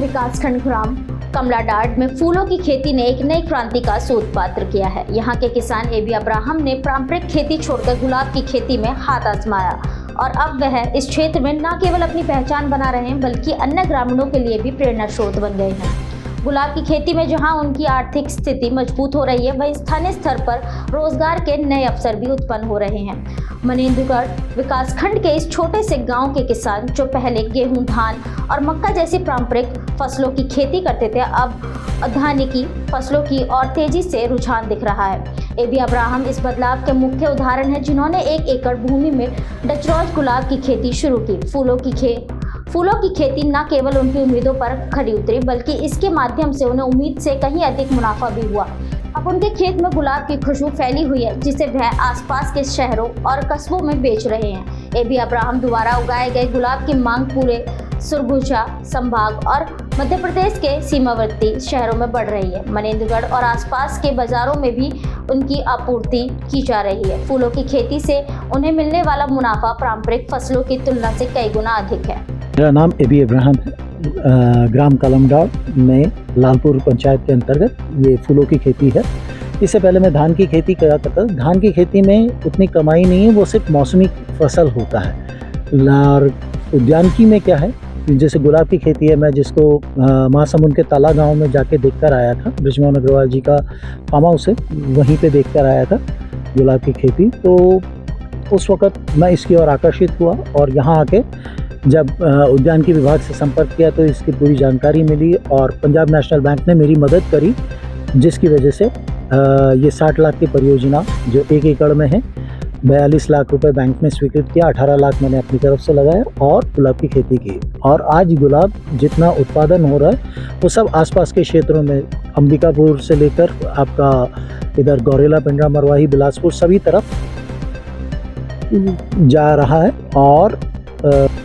विकासखंड ग्राम कमलाडाड में फूलों की खेती ने एक नई क्रांति का सूत्रपात किया है। यहाँ के किसान एबी अब्राहम ने पारंपरिक खेती छोड़कर गुलाब की खेती में हाथ आजमाया और अब वह इस क्षेत्र में न केवल अपनी पहचान बना रहे हैं बल्कि अन्य ग्रामीणों के लिए भी प्रेरणा स्रोत बन गए हैं। गुलाब की खेती में जहां उनकी आर्थिक स्थिति मजबूत हो रही है, वहीं स्थानीय स्तर पर रोजगार के नए अवसर भी उत्पन्न हो रहे हैं। मनेंद्रगढ़ विकासखंड के इस छोटे से गांव के किसान जो पहले गेहूं, धान और मक्का जैसी पारंपरिक फसलों की खेती करते थे, अब धान की फसलों की और तेजी से रुझान दिख रहा है। एबी अब्राहम इस बदलाव के मुख्य उदाहरण है, जिन्होंने 1 एकड़ भूमि में डचरॉज गुलाब की खेती शुरू की। फूलों की खेती न केवल उनकी उम्मीदों पर खरी उतरी बल्कि इसके माध्यम से उन्हें उम्मीद से कहीं अधिक मुनाफा भी हुआ। अब उनके खेत में गुलाब की खुशबू फैली हुई है, जिसे वह आसपास के शहरों और कस्बों में बेच रहे हैं। एबी अब्राहम द्वारा उगाए गए गुलाब की मांग पूरे सरगुजा संभाग और मध्य प्रदेश के सीमावर्ती शहरों में बढ़ रही है। मनेंद्रगढ़ और आसपास के बाजारों में भी उनकी आपूर्ति की जा रही है। फूलों की खेती से उन्हें मिलने वाला मुनाफा पारंपरिक फसलों की तुलना से कई गुना अधिक है। मेरा नाम एबी अब्राहम है। ग्राम कमलाडाड में लालपुर पंचायत के अंतर्गत ये फूलों की खेती है। इससे पहले मैं धान की खेती किया करता था। धान की खेती में उतनी कमाई नहीं है, वो सिर्फ मौसमी फसल होता है। और उद्यानिकी में क्या है, जैसे गुलाब की खेती है, मैं जिसको महासमुंद के ताला गांव में जाके देखकर आया था। बृजमोहन अग्रवाल जी का फार्म हाउस है, वहीं पे देखकर आया था गुलाब की खेती। तो उस वक़्त मैं इसकी ओर आकर्षित हुआ और यहाँ आके जब उद्यानिकी विभाग से संपर्क किया तो इसकी पूरी जानकारी मिली और पंजाब नेशनल बैंक ने मेरी मदद करी, जिसकी वजह से ये 60 लाख की परियोजना जो 1 एकड़ में है, 42 लाख रुपए बैंक ने स्वीकृत किया, 18 लाख मैंने अपनी तरफ से लगाया और गुलाब की खेती की। और आज गुलाब जितना उत्पादन हो रहा है वो सब आसपास के क्षेत्रों में, अंबिकापुर से लेकर आपका इधर गौरेला, पिंडरा, मरवाही, बिलासपुर सभी तरफ जा रहा है। और